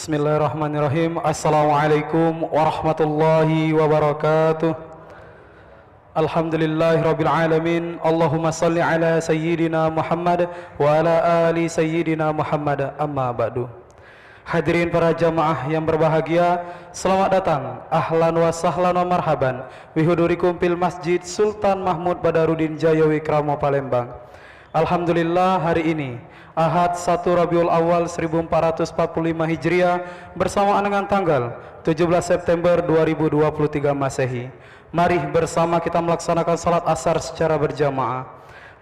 Bismillahirrahmanirrahim. Assalamualaikum warahmatullahi wabarakatuh. Alhamdulillahirabbil alamin. Allahumma salli ala sayyidina Muhammad wa ala ali sayyidina Muhammad. Amma ba'du. Hadirin para jamaah yang berbahagia, selamat datang, ahlan wa sahlan wa marhaban bihudurikum fil Masjid Sultan Mahmud Badarudin Jaya Wikramo Palembang. Alhamdulillah, hari ini Ahad 1 Rabiul Awal 1445 Hijriah bersamaan dengan tanggal 17 September 2023 Masehi. Mari bersama kita melaksanakan salat asar secara berjamaah.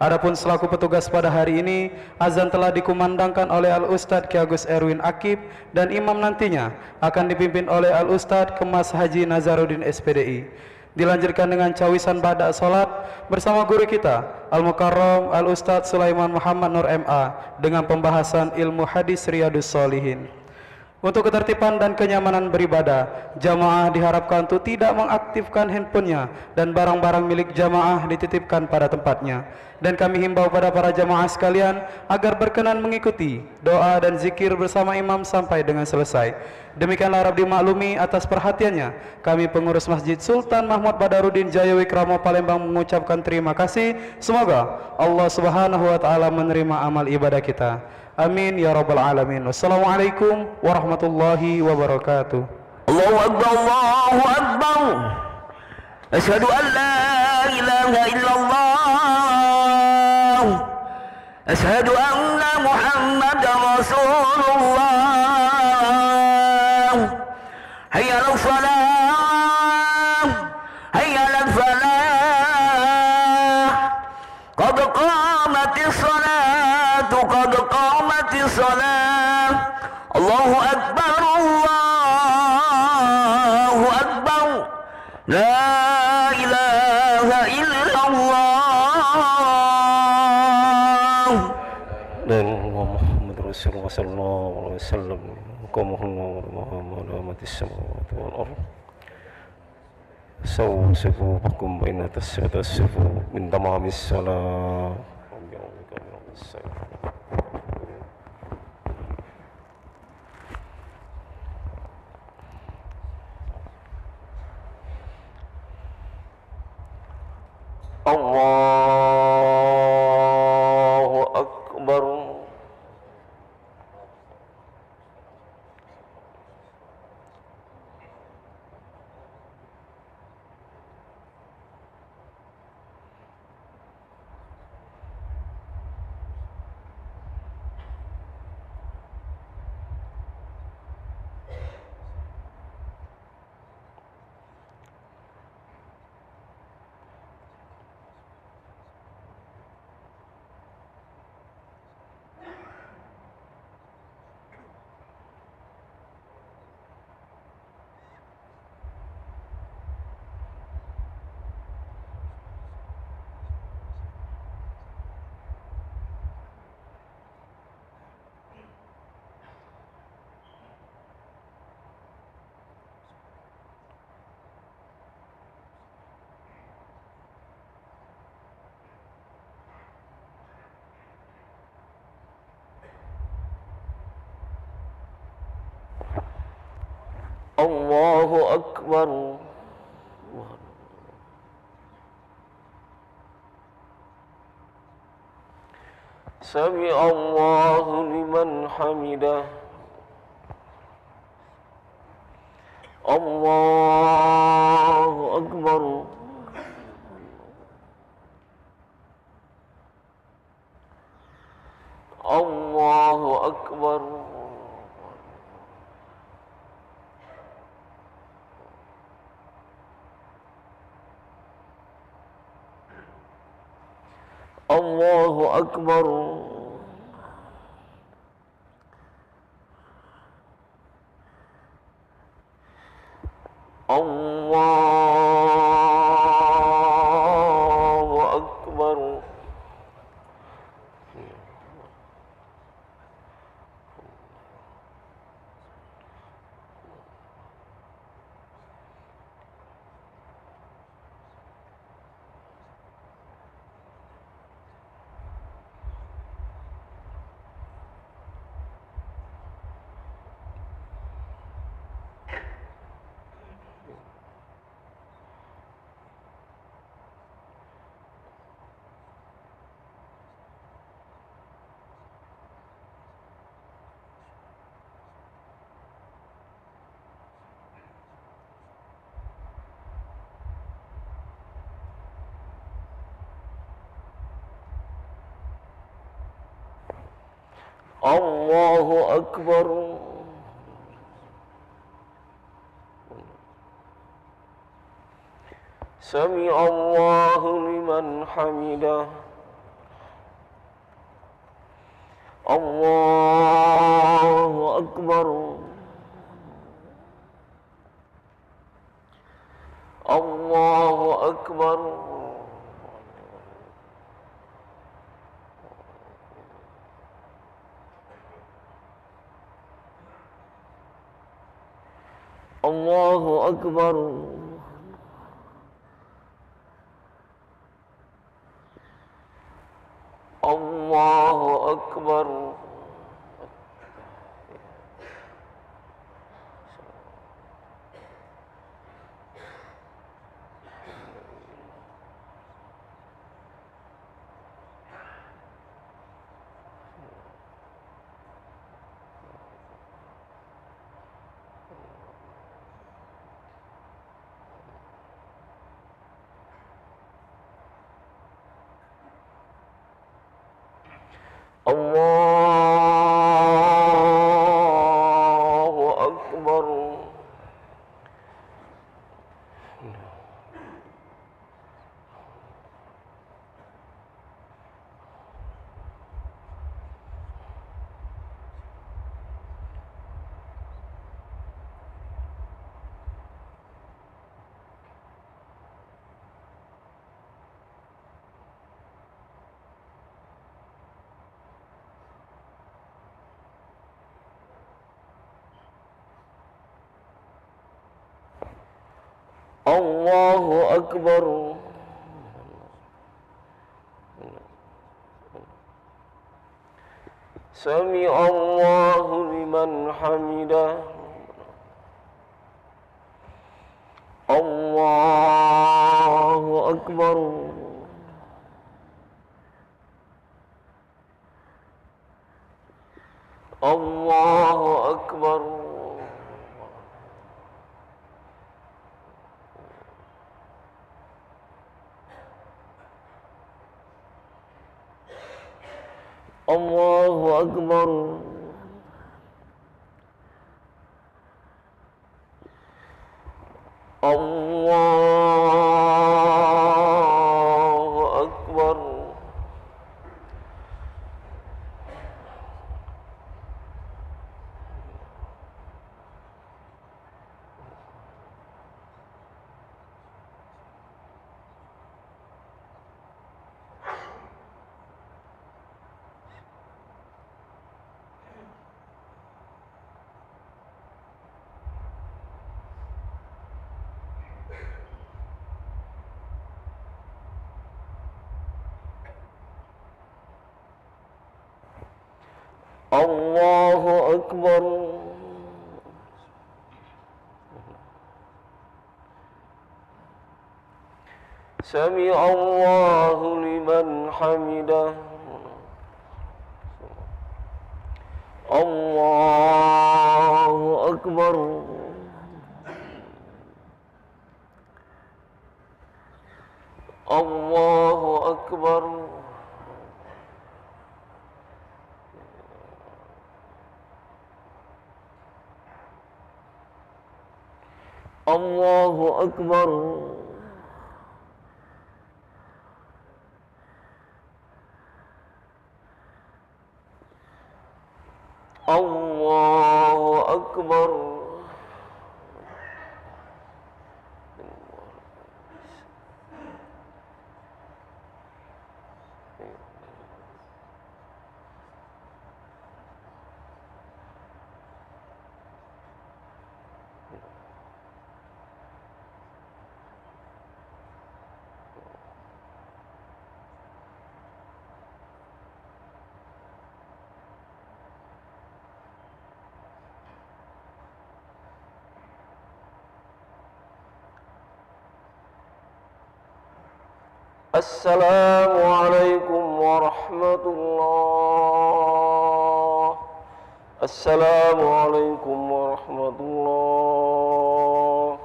Adapun selaku petugas pada hari ini, azan telah dikumandangkan oleh Al-Ustadz Ki Agus Erwin Akib, dan imam nantinya akan dipimpin oleh Al-Ustadz Kemas Haji Nazaruddin SPDI. Dilanjutkan dengan cawisan ba'da salat bersama guru kita Al-Mukarram Al-Ustadz Sulaiman Muhammad Nur MA dengan pembahasan ilmu hadis Riyadus Shalihin. Untuk ketertiban dan kenyamanan beribadah, jamaah diharapkan untuk tidak mengaktifkan handphonenya dan barang-barang milik jamaah dititipkan pada tempatnya. Dan kami himbau pada para jamaah sekalian agar berkenan mengikuti doa dan zikir bersama imam sampai dengan selesai. Demikianlah harap dimaklumi atas perhatiannya. Kami pengurus Masjid Sultan Mahmud Badarudin Jaya Wikramo Palembang mengucapkan terima kasih. Semoga Allah Subhanahu wa taala menerima amal ibadah kita. Amin ya rabbal alamin. Wassalamualaikum warahmatullahi wabarakatuh. Allahu akbar, Allahu akbar. Asyhadu an la ilaha illallah. Asyhadu anna Muhammadar Rasulullah. Hayya 'alas shalah, hayya 'alal falah. Qad qamatis salatu, qad qamatis salah. Allahu akbar, Allahu akbar. La ilaha illallah. Dan Muhammad Rasulullah sallallahu alaihi wasallam. Qamahullah Muhammad as-samawati wal ardh. Sawu sufufakum baina tasawwufu min tamamis salat. Allahu akbar. Allahu akbar. Sami Allahu liman hamidah. Allahu akbar. Allahu akbar. Allahu akbar. Allahu akbar. Allahu Akbar. Sami Allahu liman hamidah. Allahu Akbar. Allahu Akbar. Allahu Akbar. Allahu Akbar. Allahu Akbar. Allahu Akbar. Sami Allahu liman hamidah. Allahu Akbar. Allahu Akbar. Allahu Akbar. Allahu Akbar. Allahu Akbar. Sami Allahu liman hamidah. Allahu Akbar. Allahu Akbar. Allahu Akbar. Allahu Akbar. Assalamualaikum warahmatullah. Assalamualaikum warahmatullah.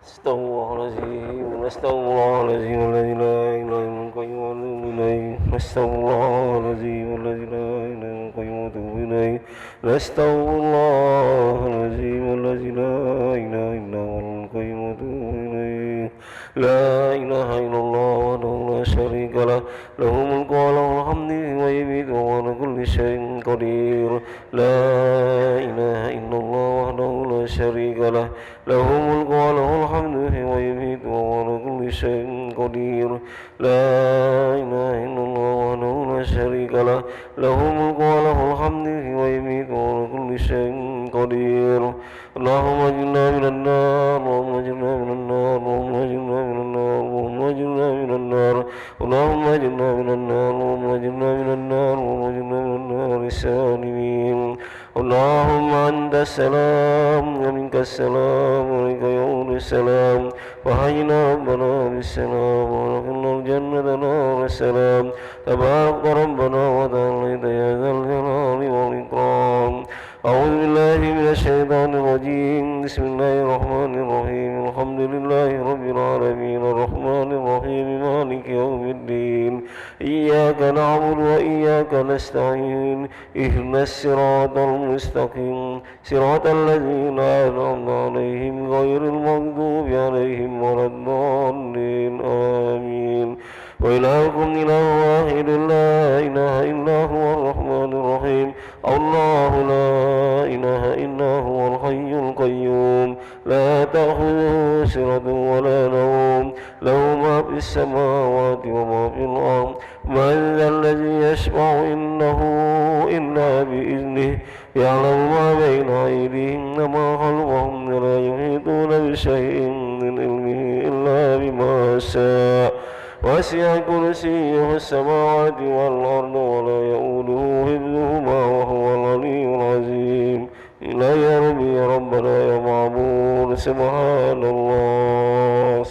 Astaghfirullahaladzim. Astaghfirullahaladzim. La ilaha illa huwal qayyumul إليه نستغفر الله العظيم الذي لا إله إلا هو ونتوب إليه نستغفر الله العظيم الذي لا إله إلا هو القيوم ونتوب إليه لا إله إلا الله وحده لا شريك له له الملك وله الحمد ويميت وهو على كل شيء قدير لا إله إلا الله وحده لا شريك له له الملك وله الحمد ويميت وهو على كل شيء قدير لا إله إلا الله وحده لا شريك له له الملك وله الحمد ويميت وهو على كل شيء قدير اللهم اجعلنا من النار اللهم اجعلنا من النار اللهم اجعلنا من النار اللهم اجعلنا من النار اللهم اجعلنا من النار اللهم اجعلنا من النار اللهم اجعلنا من النار السالمين اللهم أنت السلام ومنك السلام وإليك يعود السلام وحينا ربنا بالسلام ودخلنا الجنة نار السلام تبارك ربنا وتعالى يا ذا الجلال والإكرام أعوذ بالله من الشيطان الرجيم بسم الله الرحمن الرحيم الحمد لله رب العالمين الرحمن الرحيم مالك يوم الدين إياك نعبد وإياك نستعين اهدنا الصراط المستقيم صراط الذين أنعمت عليهم غير المغضوب عليهم ولا الضالين آمين وإلهكم إله واحد لا إله إلا هو الرحمن الرحيم الله لا إله إلا هو الحي القيوم لا تأخذه سنة ولا نوم له ما في السماوات وما في الأرض من ذا الذي يشفع إنه إلا بإذنه يعلم ما بين أيديهم وما خلفهم ولا يحيطون بشيء من علمه إلا بما شاء وسع كرسيه السماوات والأرض ولا يؤوده حفظهما وهو العلي العظيم لا يا ربي يا ربنا يا معبود سبحان الله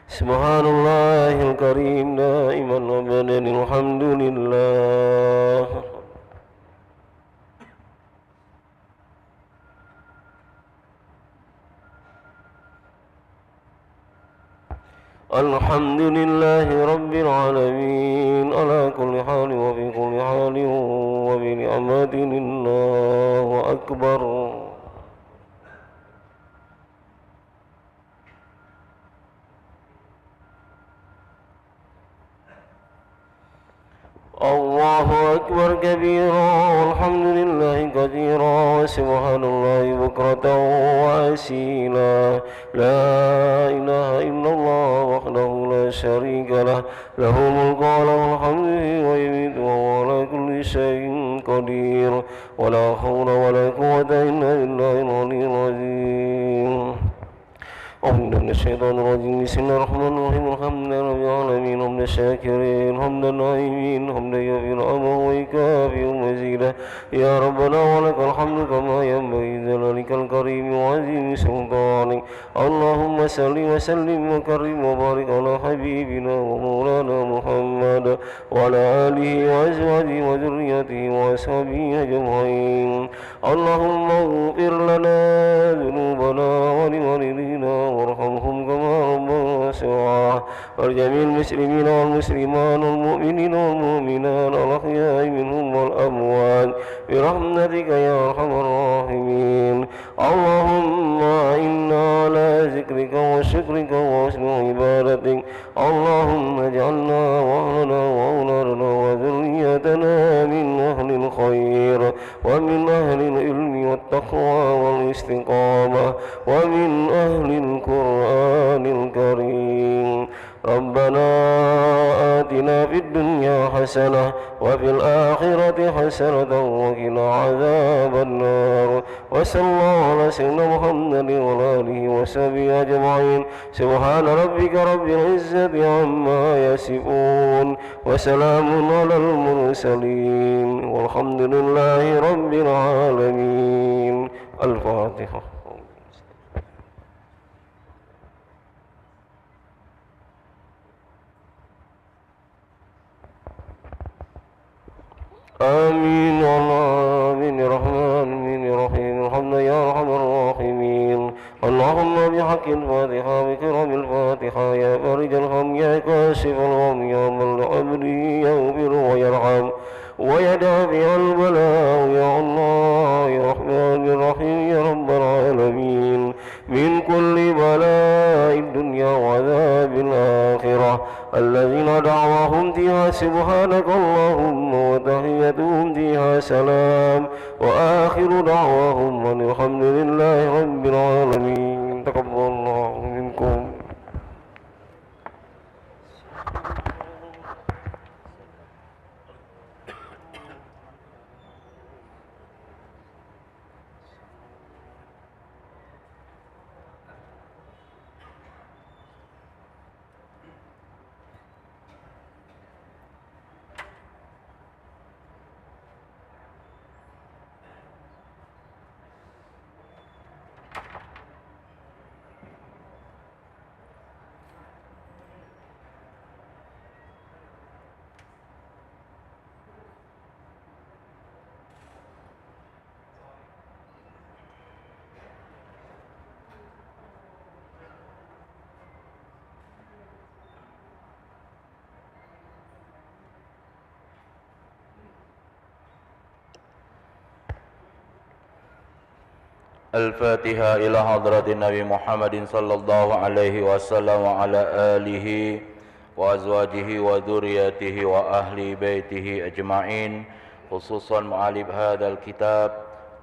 سبحان الله الكريم دائما أبدا الحمد لله الحمد لله رب العالمين على كل حال وفي كل حال وبنعمة الله أكبر الله أكبر كبيرا والحمد لله كثيرا وسبحان الله بكرة وأصيلا لا إله إلا الله وحده لا شريك له له الملك وله الحمد ويميت وهو على كل شيء قدير ولا حول ولا قوة إلا بالله العلي العظيم أعوذ من الشيطان الرجيم بسم الله الرحمن الرحيم الحمد لله رب العالمين حمد الشاكرين حمد النائمين حمدا يغفر الأمر ويكافئ مزيدا يا ربنا ولك الحمد كما ينبغي لجلالك الكريم وعظيم سلطانك اللهم صل وسلم وكرم وبارك على حبيبنا ومولانا محمد وعلى آله وأزواجه وذريته وأصحابه أجمعين اللهم اغفر لنا ذنوبنا ولوالدينا وارحمهم كما ربونا صغارا ولجميع المسلمين والمسلمات والمؤمنين والمؤمنات الأحياء منهم والأموات برحمتك يا أرحم الراحمين اللهم إنا على ذكرك وشكرك وحسن عبادتك اللهم اجعلنا وأهلنا وأولادنا وذريتنا من أهل الخير ومن أهل العلم والتقوى والاستقامة ومن أهل القرآن الكريم ربنا آتنا في الدنيا حسنة وفي الآخرة حسنة وقنا عذاب النار وصلى الله على سيدنا محمد وعلى آله وصحبه أجمعين سبحان ربك رب العزة عما يصفون وسلام على المرسلين والحمد لله رب العالمين الفاتحة آمين آمين يا رحمن آمين يا رحيم اللهم بحق الفاتحة بكرم الفاتحة يا فارج الهم يا كاشف الغم يا من لعبده يغفر ويرحم ويدافع البلاء يا الله يا رحمن الرحيم يا رب العالمين من كل بلاء الدنيا وعذاب الآخرة الذين دعواهم فيها سبحانك اللهم وتحيتهم فيها سلام وآخر دعواهم أن الحمد لله رب العالمين تقبل الله منكم. الفاتحة إلى حضرة النبي محمد صلى الله عليه وسلم وعلى آله وأزواجه وذريته وأهل بيته أجمعين خصوصا مؤلف هذا الكتاب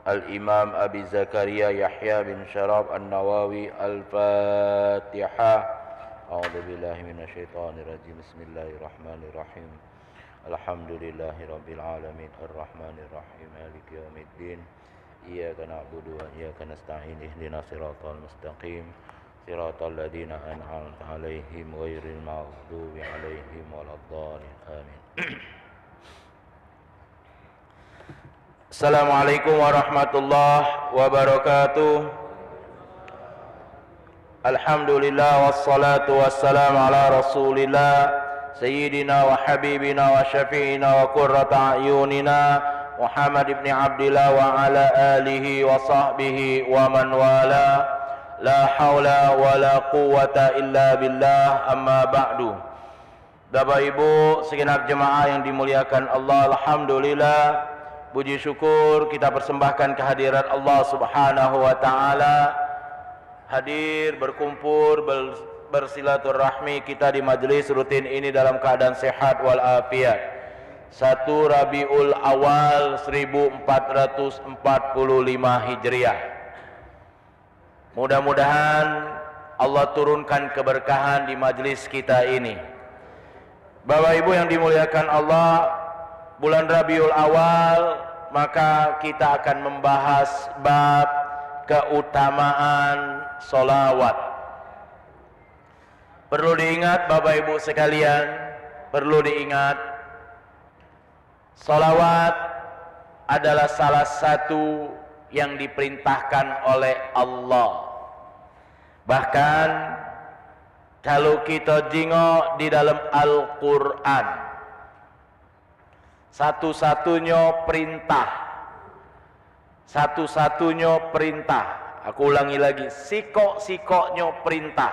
الإمام أبي زكريا يحيى بن شرف النووي. الفاتحة. أعوذ بالله من الشيطان الرجيم. بسم الله الرحمن الرحيم. الحمد لله رب العالمين الرحمن الرحيم مالك يوم الدين إياك نعبد وإياك نستعين اهدنا الصراط المستقيم صراط الذين أنعمت عليهم غير المغضوب عليهم ولا الضالين آمين. Assalamualaikum warahmatullahi wabarakatuh. Alhamdulillah wassalatu wassalamu ala rasulillah Sayyidina wa habibina wa syafi'ina wa qurrata a'yunina Muhammad ibn Abdillah wa ala alihi wa sahbihi wa man wala. La hawla wa la quwwata illa billah, amma ba'du. Bapak Ibu segenap jemaah yang dimuliakan Allah, alhamdulillah, puji syukur kita persembahkan kehadiran Allah Subhanahu wa taala. Hadir berkumpul bersilaturahmi kita di majelis rutin ini dalam keadaan sehat walafiat. 1 Rabiul Awal 1445 Hijriah. Mudah-mudahan Allah turunkan keberkahan di majelis kita ini. Bapak Ibu yang dimuliakan Allah, bulan Rabiul Awal maka kita akan membahas bab keutamaan solawat. Perlu diingat Bapak Ibu sekalian, perlu diingat, salawat adalah salah satu yang diperintahkan oleh Allah. Bahkan kalau kita jingok di dalam Al-Quran, satu-satunya perintah, aku ulangi lagi, sikok-sikoknya perintah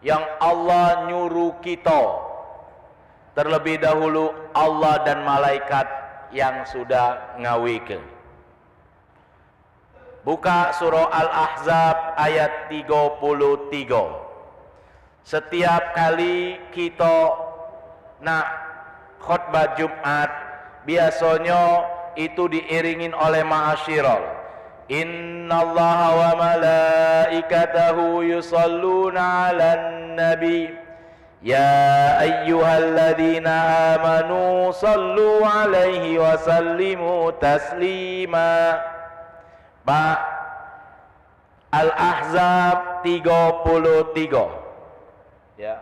yang Allah nyuruh kita, terlebih dahulu Allah dan malaikat yang sudah ngawikeun. Buka surah Al-Ahzab ayat 33. Setiap kali kita nak khutbah Jumat, biasanya itu diiringin oleh ma'asyiral. Innallaha wa malaikatahu yusalluna 'alan nabi ya ayyuhalladzina amanu sallu 'alaihi wa sallimu taslima. Pak Al-Ahzab 33. Ya.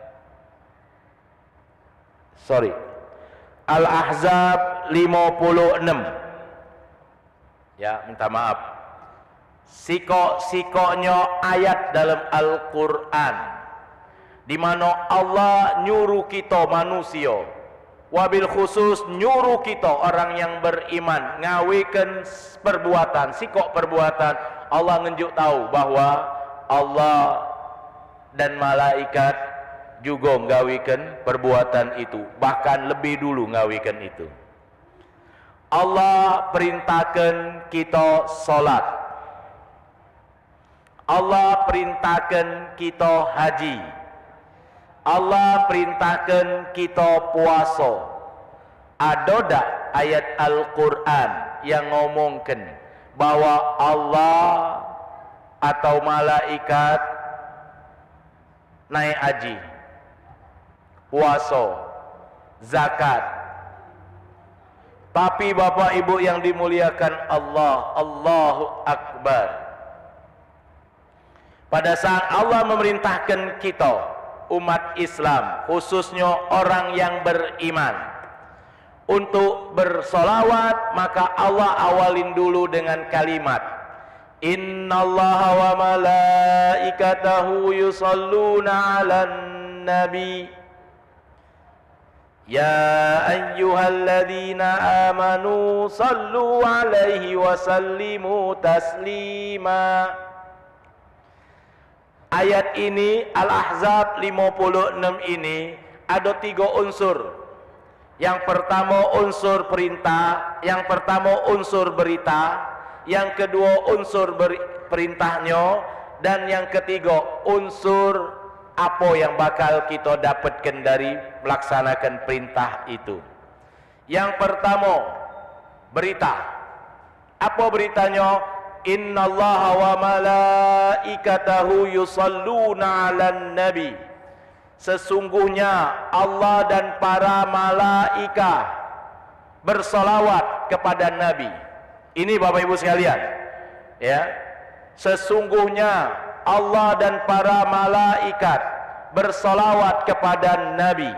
Sorry. Al-Ahzab 56. Ya, minta maaf. Sikok-sikoknya ayat dalam Al-Quran, di mana Allah nyuruh kita manusia, wabil khusus nyuruh kita orang yang beriman ngawikan perbuatan, sikok perbuatan. Allah nunjuk tahu bahwa Allah dan malaikat juga nggawikan perbuatan itu, bahkan lebih dulu nggawikan itu. Allah perintahkan kita salat, Allah perintahkan kita haji, Allah perintahkan kita puasa. Ada tak ayat Al-Quran yang ngomongkan bahwa Allah atau malaikat naik haji, puasa, zakat? Tapi Bapak Ibu yang dimuliakan Allah, Allahu Akbar, pada saat Allah memerintahkan kita umat Islam, khususnya orang yang beriman, untuk bersolawat, maka Allah awalin dulu dengan kalimat Innallaha wa malaikatahu yusalluna 'alan nabi ya ayyuhalladzina amanu sallu 'alaihi wa sallimu taslima. Ayat ini Al-Ahzab 56 ini ada 3 unsur. Yang pertama unsur perintah, yang pertama unsur berita, yang kedua unsur perintahnya, dan yang ketiga unsur apa yang bakal kita dapatkan dari melaksanakan perintah itu. Yang pertama berita. Apa beritanya? Innallaha wa malaikatahu yusalluna 'alan nabi. Sesungguhnya Allah dan para malaikat bersolawat kepada Nabi. Ini Bapak Ibu sekalian, ya. Sesungguhnya Allah dan para malaikat bersolawat kepada Nabi.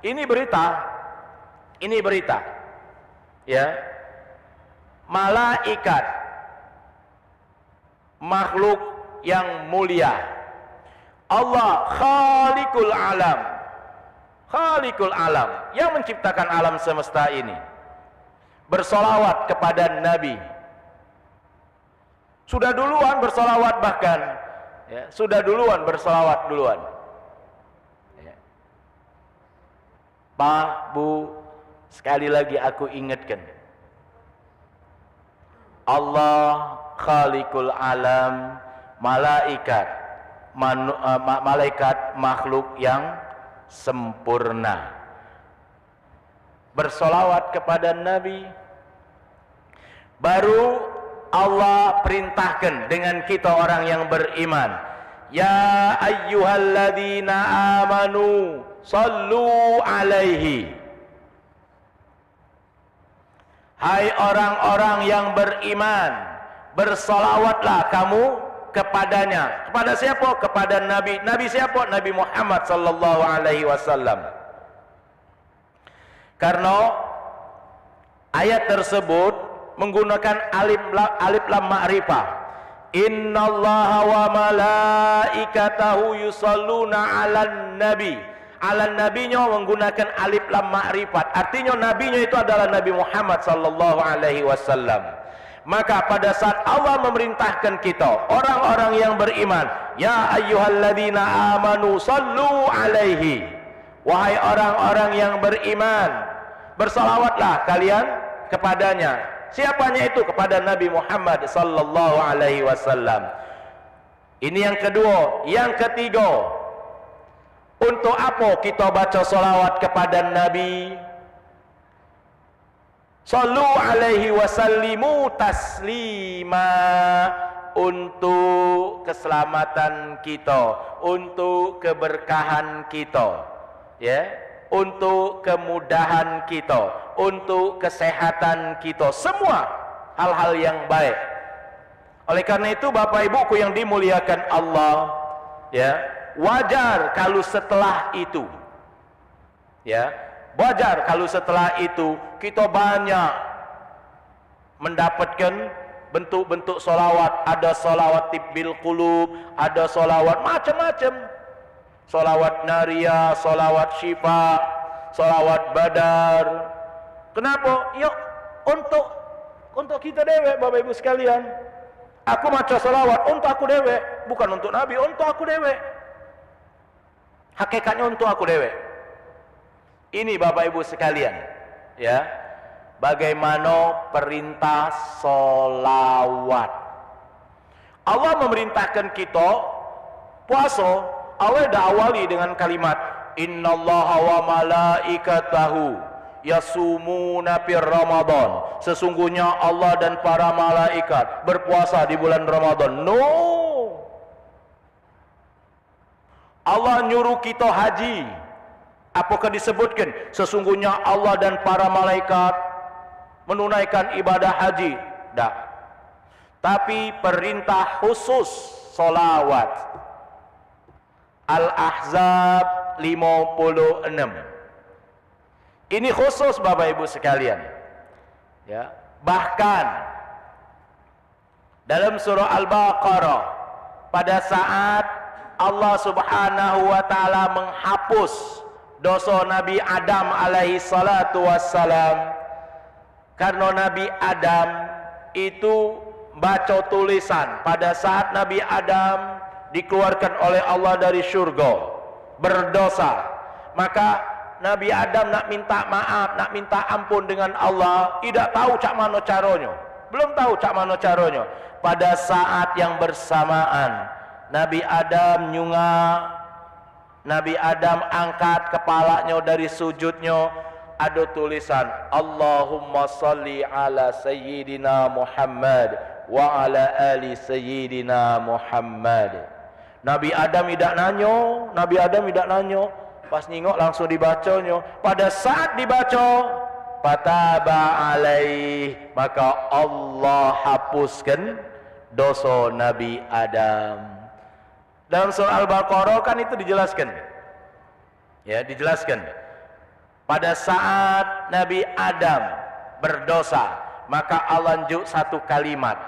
Ini berita. Ini berita. Ya. Malaikat, makhluk yang mulia. Allah Khaliqul Alam, Khaliqul Alam, yang menciptakan alam semesta ini, bersolawat kepada Nabi. Sudah duluan bersolawat, bahkan ya, sudah duluan bersolawat duluan, ya. Pak, Bu, sekali lagi aku ingatkan, Allah Khaliqul Alam, malaikat, malaikat makhluk yang sempurna, bersolawat kepada Nabi. Baru Allah perintahkan dengan kita orang yang beriman, ya ayyuhalladzina amanu sallu alaihi. Hai orang-orang yang beriman, bersolawatlah kamu kepadanya. Kepada siapa? Kepada Nabi. Nabi siapa? Nabi Muhammad sallallahu alaihi wasallam. Karena ayat tersebut menggunakan alif lam ma'rifah. Innallaha wa malaikatahu yusalluna 'alan nabi. 'Alan nabinya menggunakan alif lam ma'rifat. Artinya nabinya itu adalah Nabi Muhammad sallallahu alaihi wasallam. Maka pada saat Allah memerintahkan kita, orang-orang yang beriman, ya ayyuhalladzina amanu sallu alaihi, wahai orang-orang yang beriman, bersalawatlah kalian kepadanya. Siapanya itu? Kepada Nabi Muhammad sallallahu alaihi wasallam. Ini yang kedua. Yang ketiga, untuk apa kita baca salawat kepada Nabi? Sallu alaihi wasallimu taslima, untuk keselamatan kita, untuk keberkahan kita, ya, untuk kemudahan kita, untuk kesehatan kita, semua hal-hal yang baik. Oleh karena itu Bapak Ibuku yang dimuliakan Allah, ya, wajar kalau setelah itu, ya, wajar kalau setelah itu kita banyak mendapatkan bentuk-bentuk solawat. Ada solawat tibbil qulub, ada solawat macam-macam, solawat naria, solawat syifa, solawat badar. Kenapa? Yuk, untuk kita dewek Bapak Ibu sekalian, Aku maca selawat untuk aku dewek, bukan untuk Nabi, untuk aku dewek. Hakikatnya untuk aku dewek. Ini Bapak Ibu sekalian, ya. Bagaimana perintah solawat. Allah memerintahkan kita puasa. Allah dah awali dengan kalimat innallaha wa malaikatahu yasumuna fir Ramadan. Sesungguhnya Allah dan para malaikat berpuasa di bulan Ramadan. No. Allah nyuruh kita haji. Apakah disebutkan sesungguhnya Allah dan para malaikat menunaikan ibadah haji? Tak. Tapi perintah khusus solawat. Al-Ahzab 56. Ini khusus Bapak Ibu sekalian. Ya, bahkan dalam surah Al-Baqarah pada saat Allah Subhanahu wa taala menghapus dosa Nabi Adam alaihi salatu wassalam, karena Nabi Adam itu baca tulisan pada saat Nabi Adam dikeluarkan oleh Allah dari surga berdosa, maka Nabi Adam nak minta maaf, nak minta ampun dengan Allah, tidak tahu cak mana caranya, belum tahu cak mana caranya. Pada saat yang bersamaan Nabi Adam nyunga, Nabi Adam angkat kepalanya dari sujudnya, ada tulisan Allahumma salli ala sayyidina Muhammad wa ala ali sayyidina Muhammad. Nabi Adam tidak nanyo, pas nengok langsung dibacanya. Pada saat dibaca pataba alaih, maka Allah hapuskan dosa Nabi Adam. Dalam surah Al-Baqarah kan itu dijelaskan. Ya, dijelaskan. Pada saat Nabi Adam berdosa, maka Allah lanjut satu kalimat.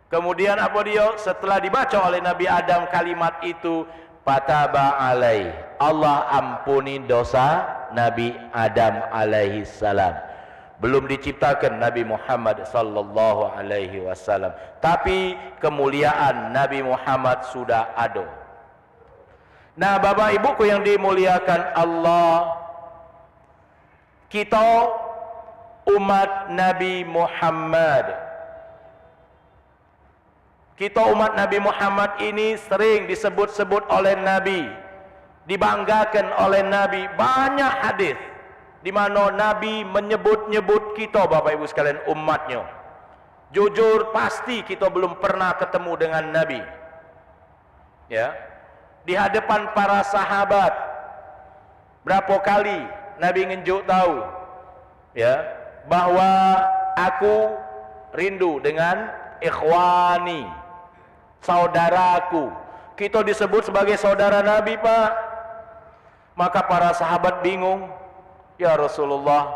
Kemudian apa dia? Setelah dibaca oleh Nabi Adam kalimat itu, pataba alaih, Allah ampuni dosa Nabi Adam alaihi salam. Belum diciptakan Nabi Muhammad sallallahu alaihi wasallam, tapi kemuliaan Nabi Muhammad sudah ada. Nah, Bapak Ibuku yang dimuliakan Allah, kita umat Nabi Muhammad, kita umat Nabi Muhammad ini sering disebut-sebut oleh Nabi, dibanggakan oleh Nabi. Banyak hadis di mana Nabi menyebut-nyebut kita, Bapak Ibu sekalian, umatnya. Jujur pasti kita belum pernah ketemu dengan Nabi. Ya, di hadapan para sahabat berapa kali Nabi ngenjuk tahu, ya, bahwa aku rindu dengan ikhwani, saudaraku. Kita disebut sebagai saudara Nabi, Pak. Maka para sahabat bingung, ya Rasulullah,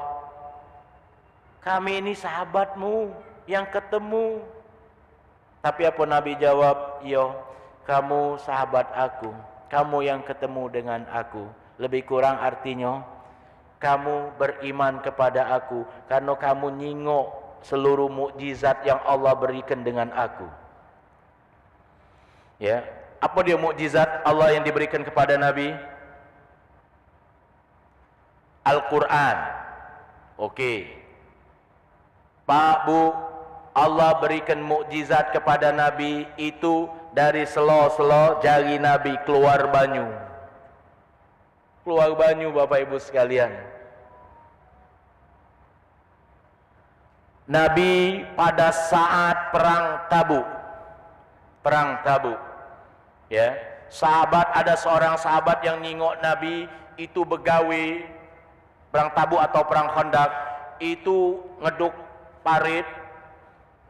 kami ini sahabatmu yang ketemu. Tapi apa Nabi jawab? Ya, kamu sahabat aku, kamu yang ketemu dengan aku. Lebih kurang artinya, kamu beriman kepada aku karena kamu nyingok seluruh mukjizat yang Allah berikan dengan aku. Ya, apa dia mukjizat Allah yang diberikan kepada Nabi? Al-Quran. Oke, Pak, Bu, Allah berikan mukjizat kepada Nabi itu dari selo-selo jari Nabi keluar banyu. Keluar banyu, Bapak Ibu sekalian. Nabi pada saat perang Tabuk, ya, sahabat, ada seorang sahabat yang ningok Nabi itu begawe perang Tabuk atau perang Khandaq, itu ngeduk parit,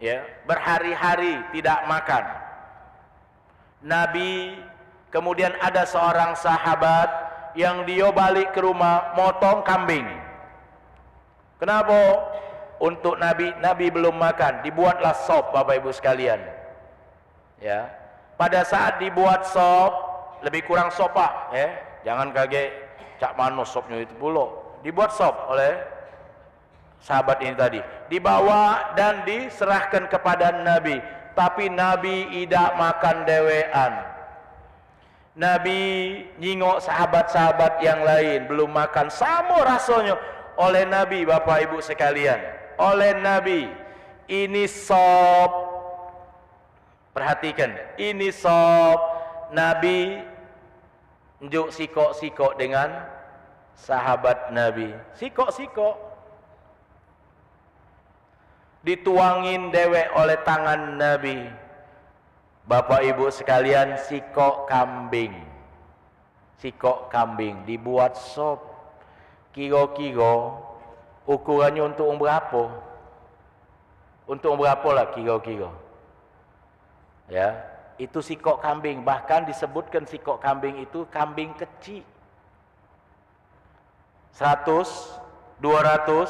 ya, berhari-hari tidak makan. Nabi, kemudian ada seorang sahabat yang dia balik ke rumah motong kambing. Kenapa? Untuk Nabi belum makan, dibuatlah sop, Bapak Ibu sekalian. Ya, pada saat dibuat sop, lebih kurang sop, Pak, ya, jangan kaget cak mano sopnya itu pula. Dibuat sop oleh sahabat ini tadi. Dibawa dan diserahkan kepada Nabi. Tapi Nabi tidak makan dewean. Nabi nyingok sahabat-sahabat yang lain belum makan, sama rasanya oleh Nabi. Bapak Ibu sekalian, oleh Nabi ini sop, perhatikan, ini sop. Nabi njuk sikok-sikok dengan sahabat Nabi, sikok-sikok dituangin dewek oleh tangan Nabi. Bapak Ibu sekalian, sikok kambing dibuat sop. Kilo-kilo ukurannya untuk berapa? Untuk berapa lah kilo-kilo? Ya, itu sikok kambing. Bahkan disebutkan sikok kambing itu kambing kecil. 100, 200.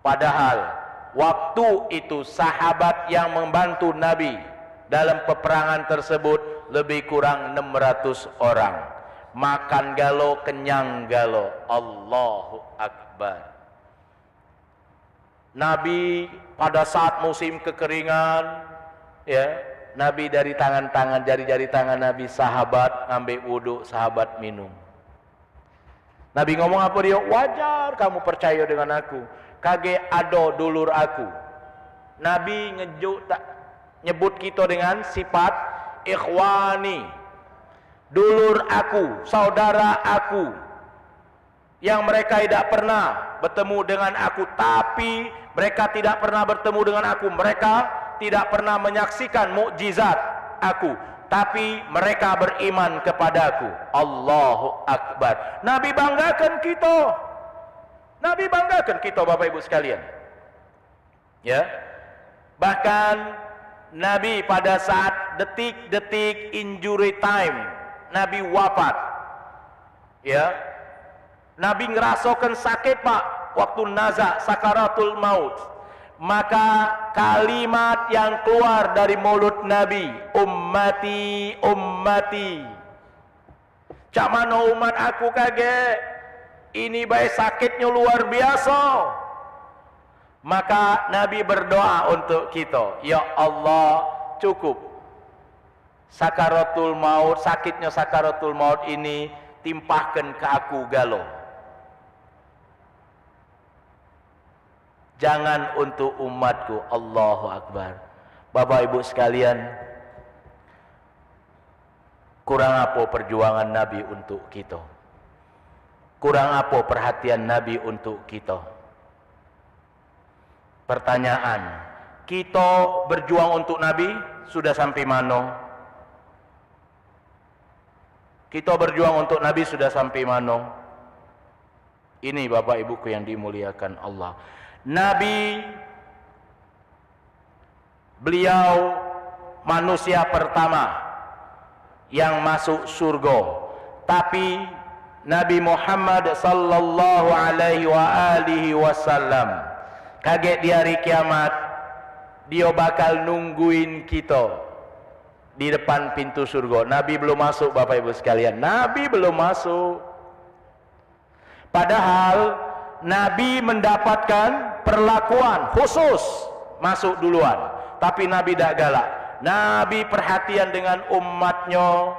Padahal waktu itu sahabat yang membantu Nabi dalam peperangan tersebut lebih kurang 600 orang. Makan galo, kenyang galo. Allahu Akbar. Nabi pada saat musim kekeringan, ya, Nabi dari jari-jari tangan Nabi sahabat ambil wudhu, sahabat minum. Nabi ngomong apa dia? Wajar kamu percaya dengan aku. Kage ado dulur aku. Nabi nyebut kita dengan sifat ikhwani, dulur aku, saudara aku, yang mereka tidak pernah bertemu dengan aku, tapi mereka tidak pernah bertemu dengan aku, mereka tidak pernah menyaksikan mukjizat aku, tapi mereka beriman kepadaku. Allahu Akbar. Nabi banggakan kita. Nabi banggakan kita, Bapak Ibu sekalian. Ya. Bahkan Nabi pada saat detik-detik injury time, Nabi wafat. Ya. Nabi ngerasakan sakit, Pak, waktu nazak sakaratul maut. Maka kalimat yang keluar dari mulut Nabi, ummati, ummati. Cak mana umat aku kaget? Ini baik sakitnya luar biasa. Maka Nabi berdoa untuk kita, ya Allah, cukup sakaratul maut, sakitnya sakaratul maut ini timpahkan ke aku galo. Jangan untuk umatku. Allahu Akbar. Bapak Ibu sekalian, kurang apa perjuangan Nabi untuk kita? Kurang apa perhatian Nabi untuk kita? Pertanyaan, kita berjuang untuk Nabi sudah sampai mana? Kita berjuang untuk Nabi sudah sampai mana? Ini Bapak Ibuku yang dimuliakan Allah. Nabi, beliau manusia pertama yang masuk surga. Tapi Nabi Muhammad sallallahu alaihi wasallam kaget di hari kiamat, dia bakal nungguin kita di depan pintu surga. Nabi belum masuk, Bapak Ibu sekalian. Nabi belum masuk. Padahal Nabi mendapatkan perlakuan khusus masuk duluan. Tapi Nabi tidak galak. Nabi perhatian dengan umatnya.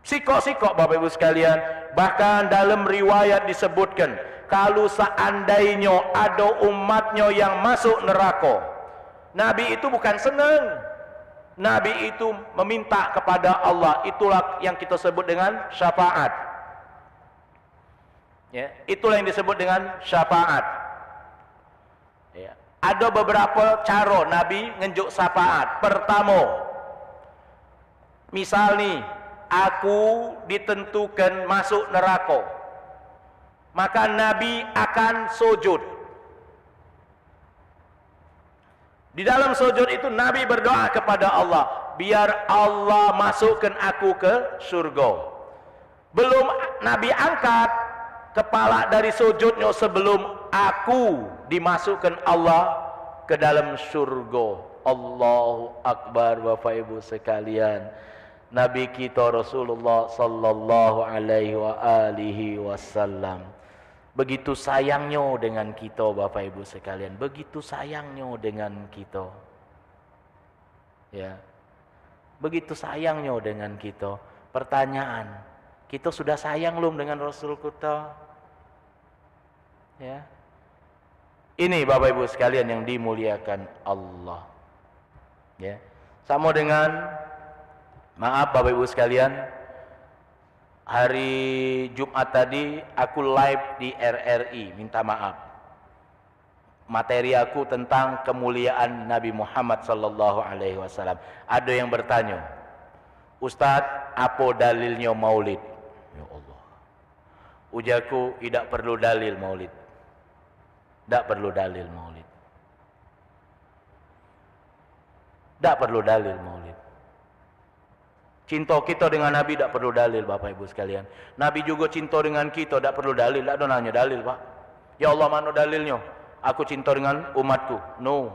Sikok-sikok, Bapak Ibu sekalian. Bahkan dalam riwayat disebutkan, kalau seandainya ada umatnya yang masuk neraka, Nabi itu bukan senang. Nabi itu meminta kepada Allah. Itulah yang kita sebut dengan syafaat. Ya, itulah yang disebut dengan syafaat. Ya. Ada beberapa cara Nabi ngenjuk syafaat. Pertama, misal nih, aku ditentukan masuk neraka, maka Nabi akan sujud. Di dalam sujud itu Nabi berdoa kepada Allah, biar Allah masukkan aku ke surga. Belum Nabi angkat kepala dari sujudnya sebelum aku dimasukkan Allah ke dalam surga. Allahu Akbar, Bapak Ibu sekalian. Nabi kita Rasulullah sallallahu alaihi wasallam Begitu sayangnya dengan kita Bapak Ibu sekalian, begitu sayangnya dengan kita. Ya. Begitu sayangnya dengan kita. Pertanyaan, kita sudah sayang belum dengan Rasul kita? Ya. Ini Bapak Ibu sekalian yang dimuliakan Allah. Ya. Sama dengan, maaf Bapak Ibu sekalian, hari Jumat tadi aku live di RRI, minta maaf. Materi aku tentang kemuliaan Nabi Muhammad sallallahu alaihi wasallam. Ada yang bertanya, Ustadz, apa dalilnya maulid? Ya Allah. Ujaku, tidak perlu dalil maulid. Tak perlu dalil maulid. Tak perlu dalil maulid. Cinta kita dengan Nabi tak perlu dalil Bapak Ibu sekalian. Nabi juga cinta dengan kita, tak perlu dalil. Tak ada nanya dalil Pak. Ya Allah, mana dalilnya? Aku cinta dengan umatku. No.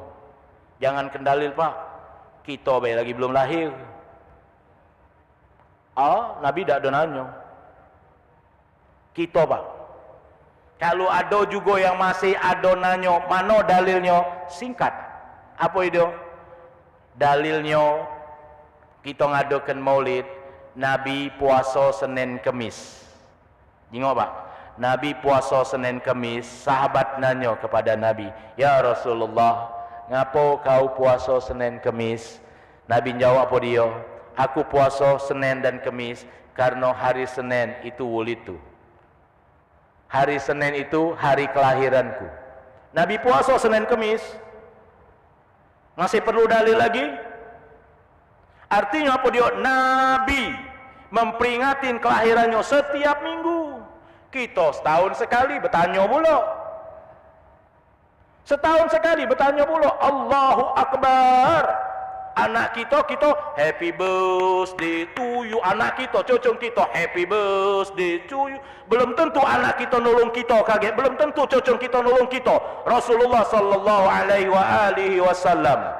Jangan kendalil Pak. Kita bayi lagi belum lahir. Nabi tak ada nanya. Kita Pak. Kalau ada juga yang masih ada nanya, mana dalilnya? Singkat. Apa itu? Dalilnya, kita ngadakan maulid, Nabi puasa Senin Kemis. Tengok Pak, Nabi puasa Senin Kemis, sahabat nanya kepada Nabi, ya Rasulullah, ngapa kau puasa Senin Kemis? Nabi jawab apa dia? Aku puasa Senin dan Kemis karena hari Senin itu wulidu. Hari Senin itu hari kelahiranku. Nabi puasa Senin Kemis. Masih perlu dalil lagi? Artinya apa dia? Nabi memperingatin kelahirannya setiap minggu. Kita setahun sekali bertanya pula. Setahun sekali bertanya pula. Allahu Akbar. Anak kita happy birthday to you. Anak kita, cocong kita happy birthday to you. Belum tentu anak kita nolong kita kaget. Belum tentu cocong kita nolong kita. Rasulullah sallallahu alaihi wasallam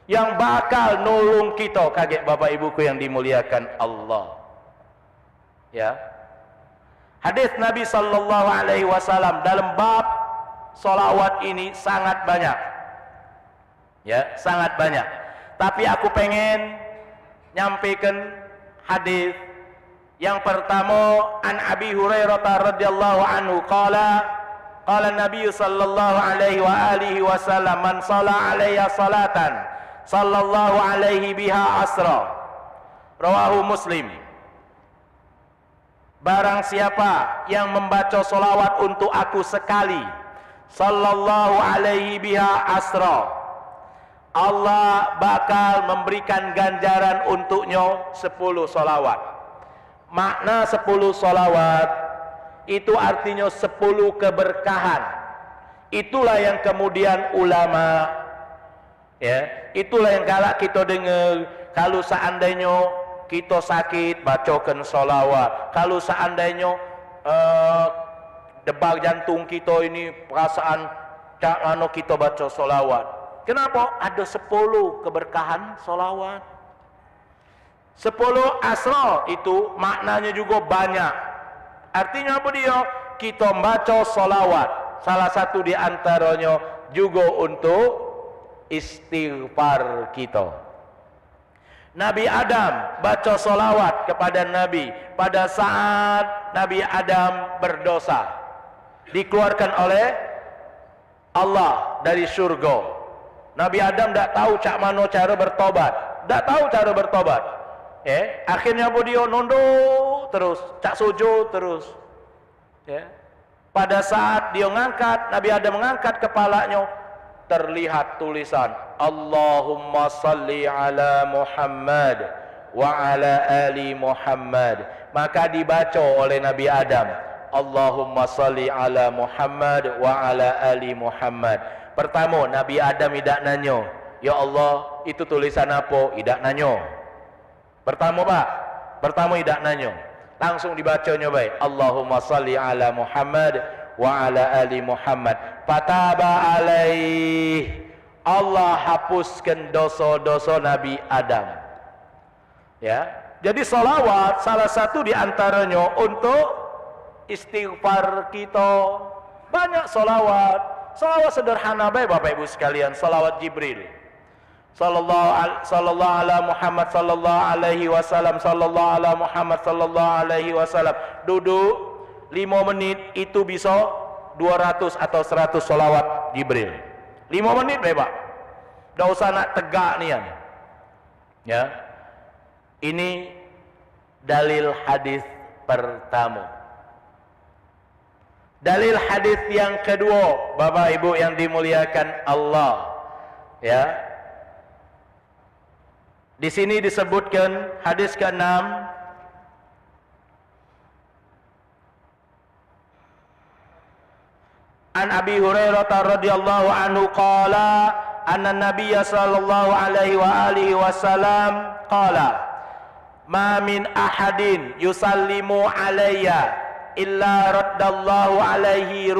yang bakal nolong kita kaget Bapak Ibuku yang dimuliakan Allah. Ya. Hadis Nabi sallallahu alaihi wasallam dalam bab solawat ini sangat banyak. Ya, sangat banyak. Tapi aku pengen nyampaikan hadis yang pertama an Abi Hurairah radhiyallahu anhu qala Nabi sallallahu alaihi wasallam man shalla alayya salatan sallallahu alaihi biha asra. Rawahu Muslim. Barang siapa yang membaca solawat untuk aku sekali, sallallahu alaihi biha asra, Allah bakal memberikan ganjaran untuknya 10 solawat. Makna 10 solawat itu artinya 10 keberkahan. Itulah yang kemudian ulama, ya, itulah yang galak kita dengar. Kalau seandainya kita sakit, bacakan solawat. Kalau seandainya debar jantung kita ini perasaan cak mana, kita baca solawat. Kenapa? Ada 10 keberkahan solawat. 10 asra itu maknanya juga banyak. Artinya apa dia? Kita baca solawat. Salah satu di antaranya juga untuk istighfar kita. Nabi Adam baca solawat kepada Nabi pada saat Nabi Adam berdosa, dikeluarkan oleh Allah dari surga. Nabi Adam tak tahu cak mana cara bertobat, tak tahu cara bertobat. Akhirnya apa dia? Nunduk terus, cak sujud terus. Pada saat dia mengangkat, Nabi Adam mengangkat kepalanya, terlihat tulisan Allahumma salli ala Muhammad wa ala ali Muhammad. Maka dibaca oleh Nabi Adam, Allahumma salli ala Muhammad wa ala ali Muhammad. Pertama, Nabi Adam tidak nanya, ya Allah, itu tulisan apa? Tidak nanya. Pertama Pak, pertama tidak nanya. Langsung dibacanya baik. Allahumma salli ala Muhammad wa ala ali Muhammad. Fataba alaih. Allah hapuskan dosa-dosa Nabi Adam. Ya. Jadi salawat salah satu di antaranya untuk istighfar kita, banyak solawat. Solawat sederhana baik Bapak Ibu sekalian, solawat Jibril. Sallallahu ala Muhammad sallallahu alaihi wasallam, sallallahu ala Muhammad sallallahu alaihi wasallam. Duduk 5 menit itu bisa 200 atau 100 solawat Jibril. 5 menit Pak. Dah usah nak tegak nian. Ya. Ini dalil hadis pertama. Dalil hadis yang kedua, Bapak Ibu yang dimuliakan Allah. Ya. Di sini disebutkan hadis ke-6 An Abi Hurairah radhiyallahu anhu qala anna Nabiyya sallallahu alaihi wa alihi wasallam qala ma min ahadin yusallimu alayya illa raddallahu alaihi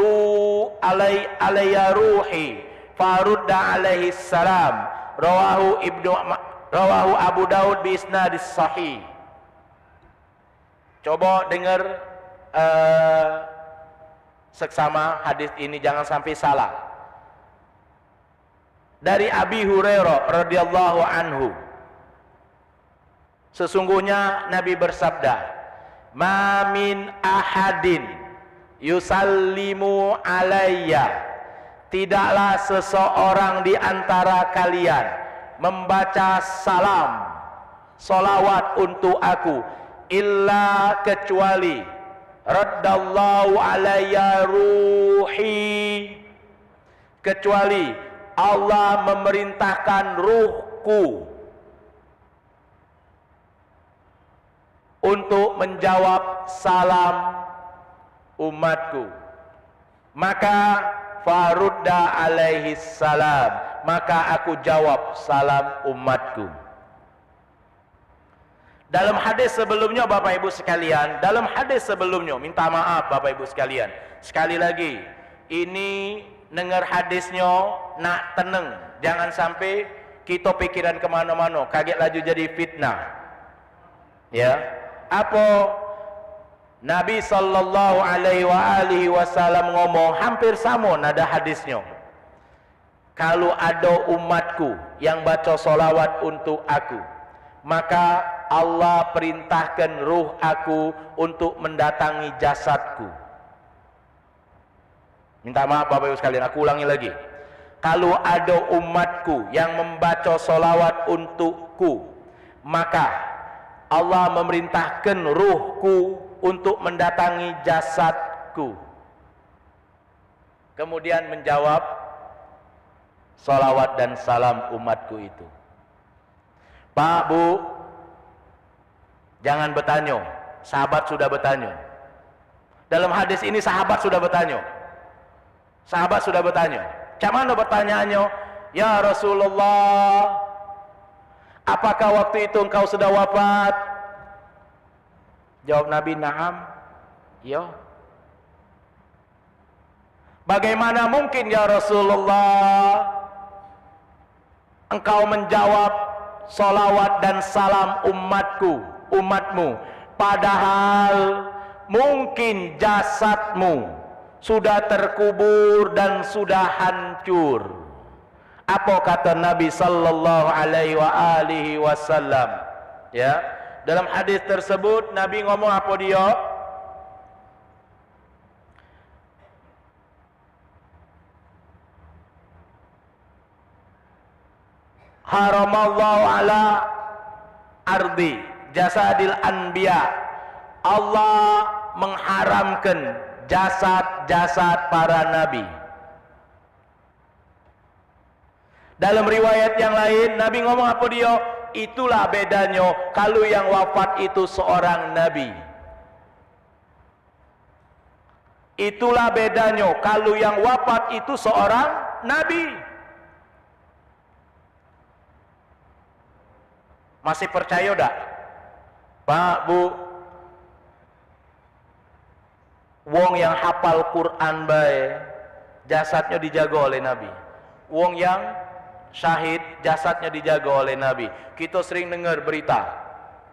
alayya ruhi farudda alaihi salam rawahu Abu Daud bi isnadis sahih. Coba dengar seksama hadis ini, jangan sampai salah. Dari Abi Hurairah radhiyallahu anhu, sesungguhnya Nabi bersabda, "Ma min ahadin yusallimu alayya." Tidaklah seseorang di antara kalian membaca salam, solawat untuk aku, illa kecuali raddallahu alayya ruhi, kecuali Allah memerintahkan ruhku untuk menjawab salam umatku, maka farudda alaihi salam, maka aku jawab salam umatku. Dalam hadis sebelumnya Bapak Ibu sekalian, dalam hadis sebelumnya, minta maaf Bapak Ibu sekalian, sekali lagi, ini dengar hadisnya nak tenang, jangan sampai kita pikiran kemana-mana, kaget laju jadi fitnah. Ya, apa Nabi sallallahu alaihi wasallam ngomong hampir sama nada hadisnya. Kalau ada umatku yang baca solawat untuk aku, maka Allah perintahkan ruh aku untuk mendatangi jasadku. Minta maaf Bapak Ibu sekalian, aku ulangi lagi. Kalau ada umatku yang membaca solawat untukku, maka Allah memerintahkan ruhku untuk mendatangi jasadku, kemudian menjawab salawat dan salam umatku itu. Pak, Bu, jangan bertanya, sahabat sudah bertanya. Dalam hadis ini sahabat sudah bertanya. Sahabat sudah bertanya. Macam mana pertanyaannya? Ya Rasulullah, apakah waktu itu engkau sudah wafat? Jawab Nabi, na'am, ya. Bagaimana mungkin ya Rasulullah engkau menjawab salawat dan salam umatmu, padahal mungkin jasadmu sudah terkubur dan sudah hancur. Apa kata Nabi sallallahu alaihi wasallam? Ya, dalam hadis tersebut Nabi ngomong apa dia? Haramallahu ala ardi jasadil anbiya. Allah mengharamkan jasad-jasad para nabi. Dalam riwayat yang lain Nabi ngomong apa dia? Itulah bedanya kalau yang wafat itu seorang nabi. Itulah bedanya kalau yang wafat itu seorang nabi. Masih percaya tak? Pak, Bu, wong yang hafal Quran baik, jasadnya dijaga oleh Nabi. Wong yang syahid, jasadnya dijaga oleh Nabi. Kita sering dengar berita,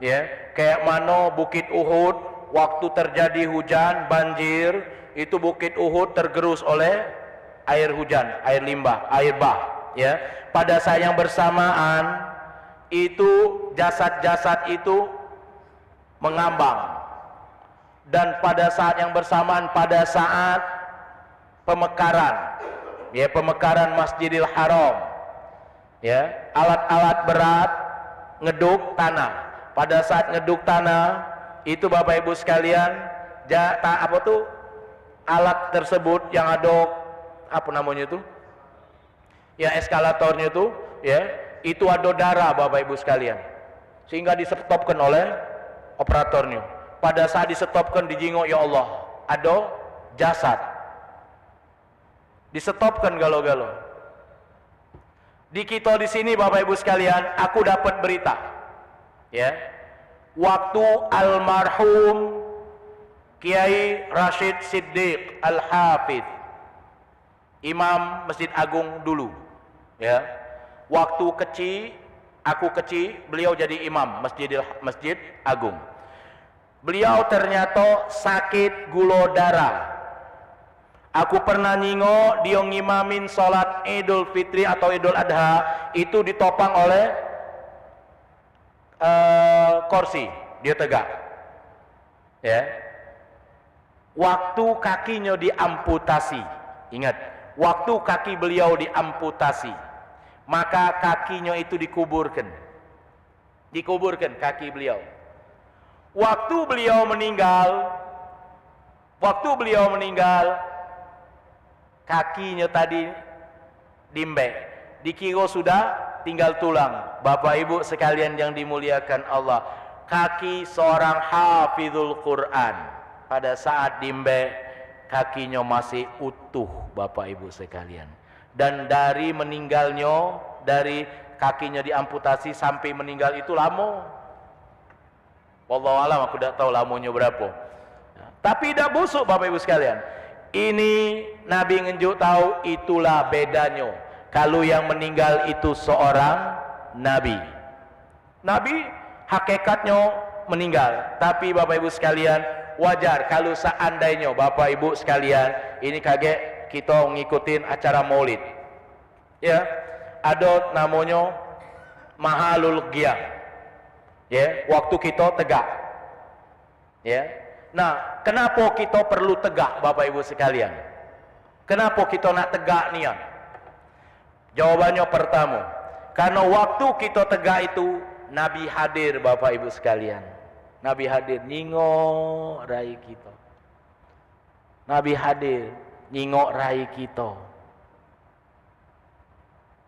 ya, kayak mana Bukit Uhud waktu terjadi hujan, banjir, itu Bukit Uhud tergerus oleh air hujan, air limbah, air bah, ya. Pada saat yang bersamaan itu jasad-jasad itu mengambang. Dan pada saat yang bersamaan, pada saat pemekaran, ya, pemekaran Masjidil Haram, ya, alat-alat berat ngeduk tanah. Pada saat ngeduk tanah itu Bapak Ibu sekalian, apa tuh alat tersebut yang ada apa namanya itu, ya, eskalatornya itu, ya, itu ada darah Bapak Ibu sekalian, sehingga disetopkan oleh operatornya. Pada saat disetopkan, dijingok, ya Allah, ada jasad, disetopkan galau-galau. Di kita di sini Bapak Ibu sekalian, aku dapat berita, ya, waktu almarhum Kiai Rashid Siddiq Al-Hafidh, Imam Masjid Agung dulu, ya, waktu kecil, aku kecil, beliau jadi imam Masjid Agung. Beliau ternyata sakit gula darah. Aku pernah nyingok dia ngimamin sholat Idul Fitri atau Idul Adha, itu ditopang oleh kursi, dia tegak, ya. Waktu kakinya diamputasi, ingat, waktu kaki beliau diamputasi, maka kakinya itu dikuburkan kaki beliau. Waktu beliau meninggal, kakinya tadi dimbek, dikira sudah tinggal tulang. Bapak Ibu sekalian yang dimuliakan Allah, kaki seorang hafizul Quran pada saat dimbek, kakinya masih utuh Bapak Ibu sekalian. Dan dari meninggalnya, dari kakinya diamputasi sampai meninggal itu lama. Wallahu alam, aku tidak tahu lamanya berapa. Tapi tidak busuk Bapak Ibu sekalian. Ini Nabi ngenjuk tahu, itulah bedanya kalau yang meninggal itu seorang nabi. Nabi hakikatnya meninggal, tapi Bapak Ibu sekalian, wajar kalau seandainya Bapak Ibu sekalian ini kaget kita ngikutin acara maulid, ya, ada namanya mahalul qiyam, ya, waktu kita tegak, ya. Nah, kenapa kita perlu tegak Bapak Ibu sekalian? Kenapa kita nak tegak niat? Jawabannya pertama, karena waktu kita tegak itu Nabi hadir Bapak Ibu sekalian. Nabi hadir nyingok rai kita. Nabi hadir nyingok rai kita.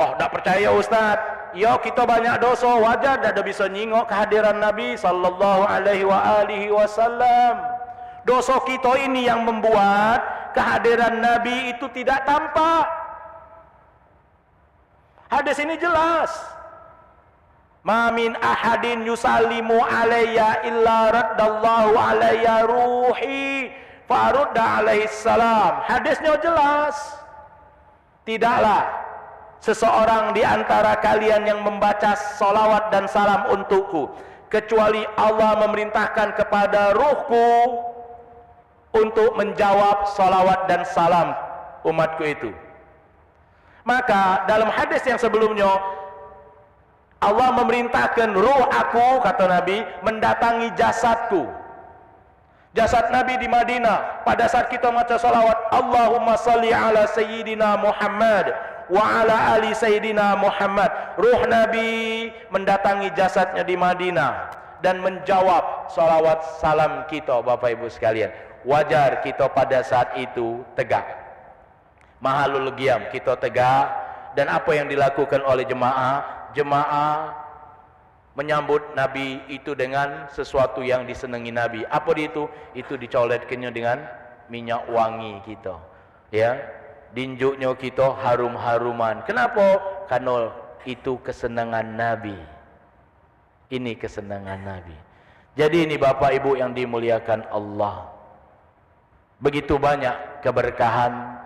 Oh, tak percaya Ustaz? Ya, kita banyak dosa, wajar tak bisa nyingok kehadiran Nabi sallallahu alaihi wasallam. Dosa kita ini yang membuat kehadiran Nabi itu tidak tampak. Hadis ini jelas. Ma min ahadin yusallimu alayya illa raddallahu alayya ruhi farudda alaihi salam. Hadisnya jelas. Tidaklah seseorang di antara kalian yang membaca salawat dan salam untukku, kecuali Allah memerintahkan kepada ruhku untuk menjawab salawat dan salam umatku itu. Maka dalam hadis yang sebelumnya, Allah memerintahkan ruh aku, kata Nabi, mendatangi jasadku. Jasad Nabi di Madinah, pada saat kita baca salawat, Allahumma salli ala Sayyidina Muhammad wa ala ali Sayyidina Muhammad, ruh Nabi mendatangi jasadnya di Madinah dan menjawab salawat salam kita. Bapak Ibu sekalian, wajar kita pada saat itu tegak. Mahalul qiyam, kita tegak. Dan apa yang dilakukan oleh jemaah? Jemaah menyambut Nabi itu dengan sesuatu yang disenangi Nabi. Apa itu? Itu dicoletkannya dengan minyak wangi kita, ya, dinjuknya kita harum-haruman. Kenapa? Karena itu kesenangan Nabi. Ini kesenangan Nabi. Jadi ini Bapak Ibu yang dimuliakan Allah, begitu banyak keberkahan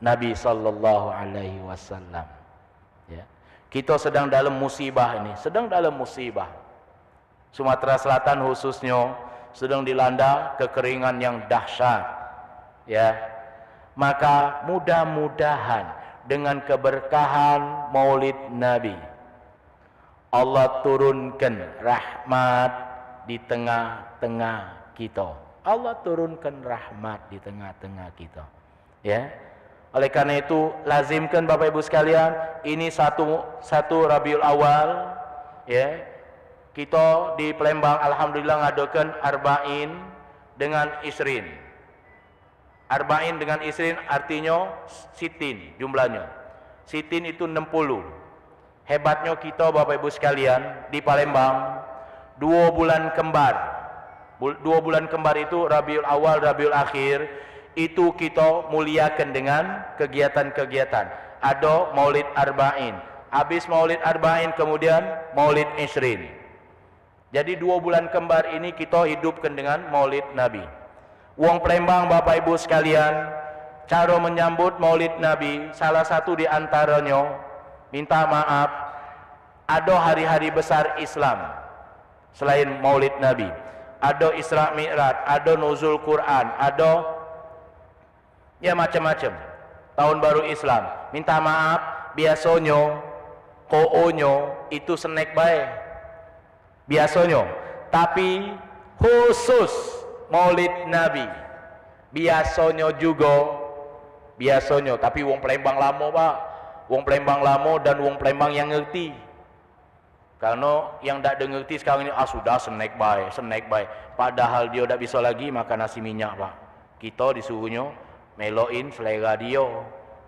Nabi sallallahu alaihi wasallam, ya. Kita sedang dalam musibah ini, sedang dalam musibah. Sumatera Selatan khususnya sedang dilanda kekeringan yang dahsyat, ya. Maka mudah-mudahan dengan keberkahan Maulid Nabi, Allah turunkan rahmat di tengah-tengah kita. Allah turunkan rahmat di tengah-tengah kita, ya. Oleh karena itu lazimkan Bapak Ibu sekalian, ini satu Rabiul Awal, ya. Kita di Palembang alhamdulillah ngadakan arba'in dengan isrin. Arba'in dengan isrin artinya sitin jumlahnya. Sitin itu 60. Hebatnya kita Bapak Ibu sekalian di Palembang 2 bulan kembar. 2 bulan kembar itu Rabiul Awal, Rabiul Akhir, itu kita muliakan dengan kegiatan-kegiatan. Ada Maulid Arba'in, habis Maulid Arba'in kemudian Maulid Isrin. Jadi 2 bulan kembar ini kita hidupkan dengan Maulid Nabi. Wong Palembang Bapak Ibu sekalian, cara menyambut Maulid Nabi salah satu di antaranya, minta maaf, ada hari-hari besar Islam selain Maulid Nabi. Ada Isra Mi'raj, ada Nuzul Quran, ada ya macam-macam. Tahun baru Islam. Minta maaf, biasanya koonyo itu snack baik. Biasanya, tapi khusus Maulid Nabi biasanya juga, tapi wong Palembang lama Pak, wong Palembang lama dan wong Palembang yang ngerti. Karena yang tak ngerti sekarang ini sudah snack baik, padahal dia tak bisa lagi makan nasi minyak Pak. Kita disuruhnya meloin selera dia,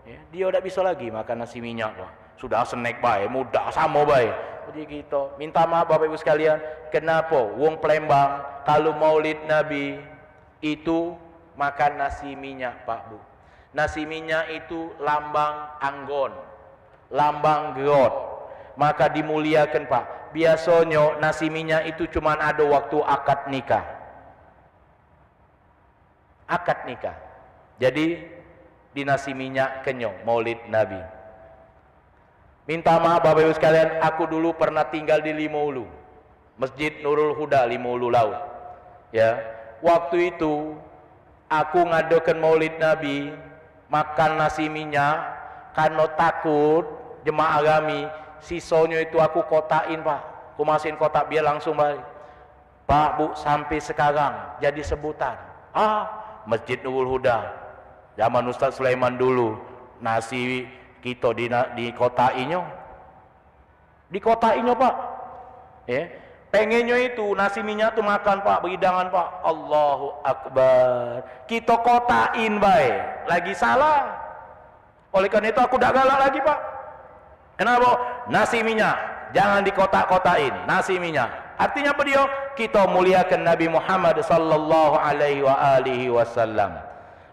ya, dia tak bisa lagi makan nasi minyak Pak. Sudah snack baik, mudah sama baik. Jadi kita minta maaf Bapak Ibu sekalian, kenapa wong Palembang kalau Maulid Nabi itu makan nasi minyak Pak Bu. Nasi minyak itu lambang anggon, lambang gerot, maka dimuliakan Pak. Biasanya nasi minyak itu cuma ada waktu akad nikah. Akad nikah. Jadi di nasi minyak kenyong Maulid Nabi. Minta maaf Bapak Ibu sekalian, aku dulu pernah tinggal di Limulu, Masjid Nurul Huda, Limulu Laut. Ya, waktu itu aku ngadakan Maulid Nabi, makan nasi minyak, karena takut jemaah kami, sisanya itu aku kotain Pak, aku masukin kotak biar langsung balik. Pak Bu, sampai sekarang jadi sebutan. Masjid Nurul Huda, zaman Ustaz Sulaiman dulu, nasi kita di kotainya Pak, ya. Pengennya itu nasi minyak tuh makan Pak, beridangan Pak, Allahu Akbar, kita kotain baik, lagi salah. Oleh karena itu aku tak galak lagi Pak. Kenapa? Nasi minyak jangan dikotak-kotain, nasi minyak. Artinya apa dia? Kita muliakan Nabi Muhammad sallallahu alaihi wasallam.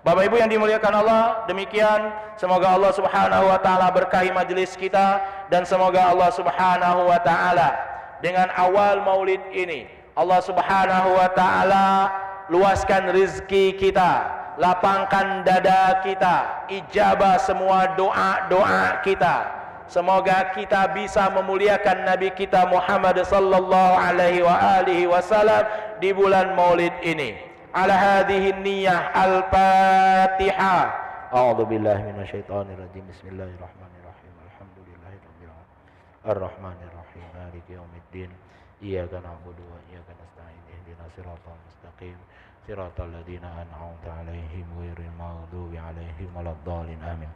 Bapak Ibu yang dimuliakan Allah, demikian semoga Allah Subhanahu wa taala berkahi majelis kita, dan semoga Allah Subhanahu wa taala dengan awal Maulid ini Allah Subhanahu wa taala luaskan rezeki kita, lapangkan dada kita, ijabah semua doa-doa kita. Semoga kita bisa memuliakan Nabi kita Muhammad sallallahu alaihi wasallam di bulan Maulid ini. Ala hadhihi niyyah al-Fatihah. A'udzu billahi minasyaitonir rajim. Bismillahirrahmanirrahim. Alhamdulillahirabbil alamin. Arrahmanir rahim. Maliki yaumiddin. Iyyaka na'budu wa iyyaka nasta'in. Ihdinas siratal mustaqim. Siratal ladzina an'amta 'alaihim ghairil maghdubi 'alaihim waladdallin. Amin.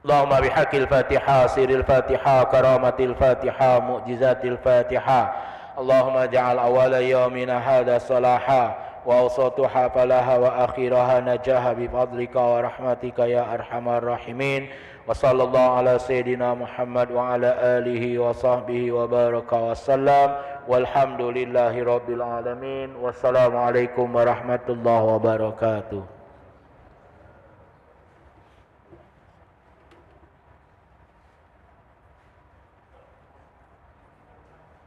Allahumma bihaqqil Fatihah, sirril Fatihah, karamatil Fatihah, mu'jizatil Fatihah. Allahumma ja'al awwala yawmina hadha salaha wa awsatuha falaha wa akhiraha najaha bifadlika wa rahmatika ya arhamar rahimin. Wa sallallahu ala sayyidina Muhammad wa ala alihi wa sahbihi wa baraka wa sallam. Walhamdulillahi rabbil alamin. Wassalamualaikum warahmatullahi wabarakatuh.